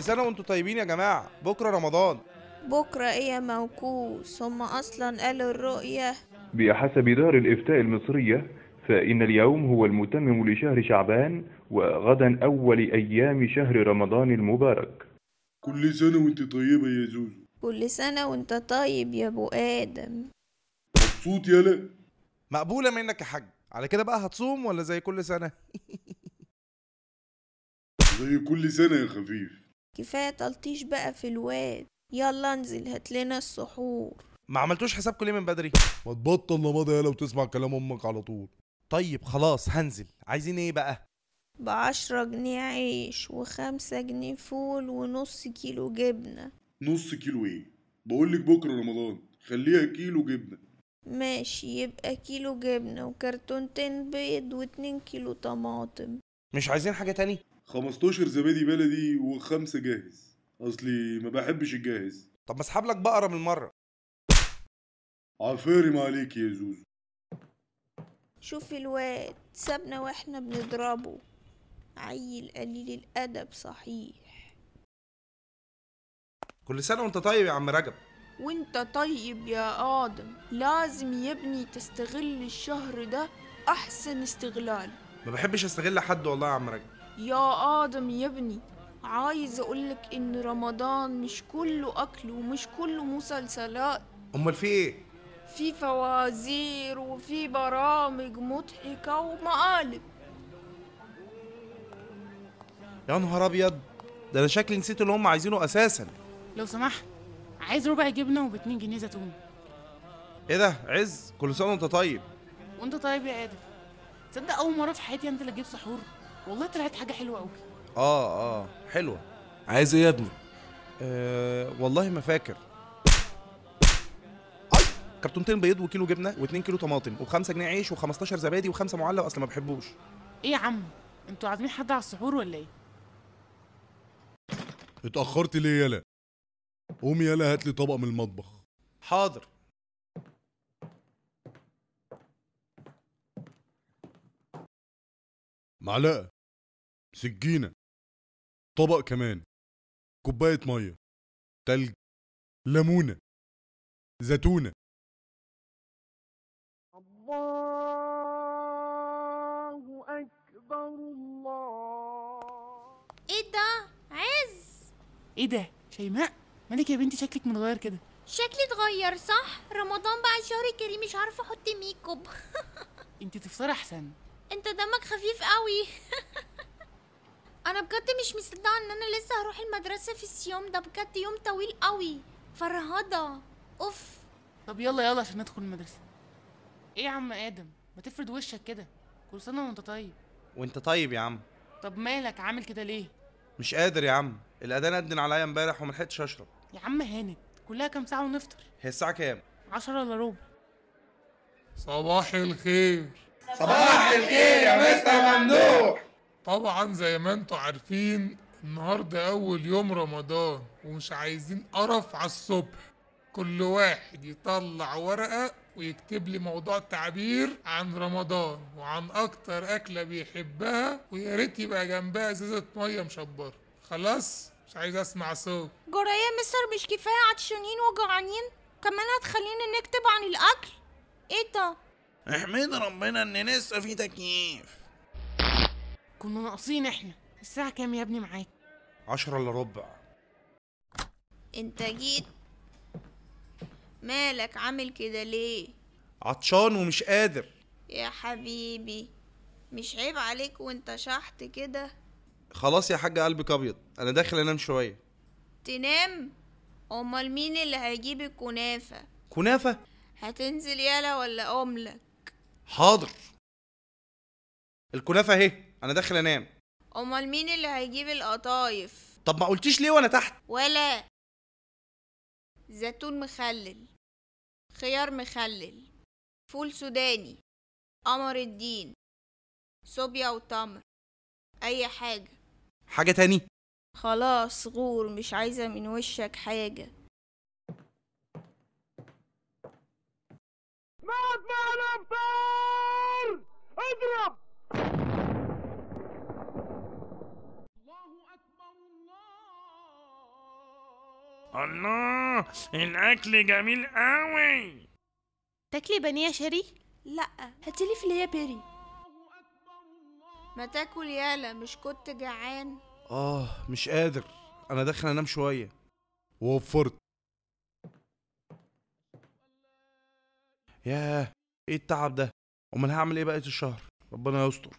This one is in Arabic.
سنة وانتوا طيبين يا جماعة، بكرة رمضان. بكرة ايه يا موكوس؟ هما اصلا قالوا الرؤية. بحسب دار الإفتاء المصرية فإن اليوم هو المتمم لشهر شعبان، وغدا أول أيام شهر رمضان المبارك. كل سنة وانت طيبة يا زوزو. كل سنة وانت طيب يا ابو ادم. مبسوط يالا؟ مقبولة منك يا حاج. على كده بقى هتصوم ولا زي كل سنة؟ زي كل سنة يا خفيف. كفاية تلطيش بقى في الواد، يلا انزل هاتلنا السحور. ما عملتوش حسابكم ليه من بدري؟ ما تبطل نماضي يالا وتسمع كلام امك على طول. طيب خلاص هنزل. عايزين ايه بقى؟ ب10 جنيه عيش و5 جنيه فول ونص كيلو جبنة. نص كيلو ايه؟ بقولك بكرة رمضان، خليها كيلو جبنة. ماشي، يبقى كيلو جبنة وكرتونتين بيض و2 كيلو طماطم. مش عايزين حاجة تاني؟ 15 زبادي بلدي و5 جاهز، اصلي ما بحبش الجاهز. طب ما اسحب لك بقرة من مرة. عفارم عليك يا زوزو. شوف الواد سابنا واحنا بنضربه، عيل قليل الادب صحيح. كل سنة وانت طيب يا عم رجب. وانت طيب يا آدم. لازم يا ابني تستغل الشهر ده أحسن استغلال. ما بحبش استغل حد والله يا عم رجب. يا آدم يا ابني، عايز أقولك إن رمضان مش كله أكل ومش كله مسلسلات. امال في ايه؟ في فوازير وفي برامج مضحكة ومقالب. يا نهار ابيض، ده انا شكلي نسيت اللي هم عايزينه اساسا. لو سمحت، عايز ربع جبنة و2 جنيه زيتون. ايه ده عز؟ كل سنة وانت طيب. وانت طيب يا آدم. تصدق أول مرة في حياتي انت اللي تجيب سحور؟ والله طلعت حاجة حلوة أوي. حلوة. عايز ايه يا ابني؟ والله ما فاكر. كرتونتين بيض وكيلو جبنة و2 كيلو طماطم و5 جنيه عيش و15 زبادي و5 معلب، اصل ما بحبوش. ايه يا عم؟ انتوا عازمين حد على السحور ولا ايه؟ اتأخرت ليه يالا؟ قوم يالا هات لي طبق من المطبخ. حاضر. معلقة، سكينة، طبق كمان، كوباية مية، تلج، ليمونة، زيتونة. الله أكبر الله. ايه ده عز؟ ايه ده شيماء؟ مالك يا بنتي شكلك متغير كده؟ شكلي اتغير صح؟ رمضان بقى الشهر الكريم، مش عارفه احط ميك اب. انت تفطري احسن. انت دمك خفيف قوي. انا بجد مش مصدقه ان انا لسه هروح المدرسه في الصيام ده، بجد يوم طويل قوي، فرهضه. اوف. طب يلا يلا عشان ندخل المدرسة. ايه يا عم آدم؟ ما تفرد وشك كده. كل سنة وانت طيب. وانت طيب يا عم. طب مالك عامل كده ليه؟ مش قادر يا عم، الاذان أدن عليا امبارح وملحقتش اشرب. يا عم هانت، كلها كام ساعة ونفطر؟ هي الساعة كام؟ 10 الا ربع. صباح الخير. صباح الخير يا مستر ممدوح. طبعا زي ما انتوا عارفين النهارده اول يوم رمضان، ومش عايزين قرف على الصبح. كل واحد يطلع ورقة ويكتب لي موضوع تعبير عن رمضان وعن اكتر اكلة بيحبها، ويا ريت يبقى جنبها ازازة مية مشبرة. خلاص مش عايز اسمع صوت. جرى يا مستر؟ مش كفاية عطشانين وجوعانين؟ كمان هتخلينا نكتب عن الأكل؟ ايه ده؟ احمد ربنا ان لسه في تكييف. كنا ناقصين احنا. الساعة كام يا ابني معاك؟ 10 الا ربع. انت جيت؟ مالك عامل كده ليه؟ عطشان ومش قادر. يا حبيبي مش عيب عليك وانت شحت كده؟ خلاص يا حاج قلبك ابيض، انا داخل انام شوية. تنام؟ امال مين اللي هيجيب الكنافة؟ كنافة؟ هتنزل يالا ولا املك؟ حاضر. الكنافة اهي، انا داخل انام. امال مين اللي هيجيب القطايف؟ طب ما قلتيش ليه وانا تحت؟ ولا زيتون مخلل، خيار مخلل، فول سوداني، قمر الدين، صوبيا وتمر، اي حاجة. حاجة تاني؟ خلاص غور، مش عايزة من وشك حاجة. مع الأبطال اضرب. الله أكبر الله الله، الاكل جميل قوي. تاكلي بانيه يا شيري؟ لا، هاتيلي فيليه يا بيري. ما تاكل يالا، مش كنت جعان؟ مش قادر، انا داخل انام شويه. ووفرت. ياه، ايه التعب ده؟ امال هعمل ايه بقيه الشهر؟ ربنا يستر.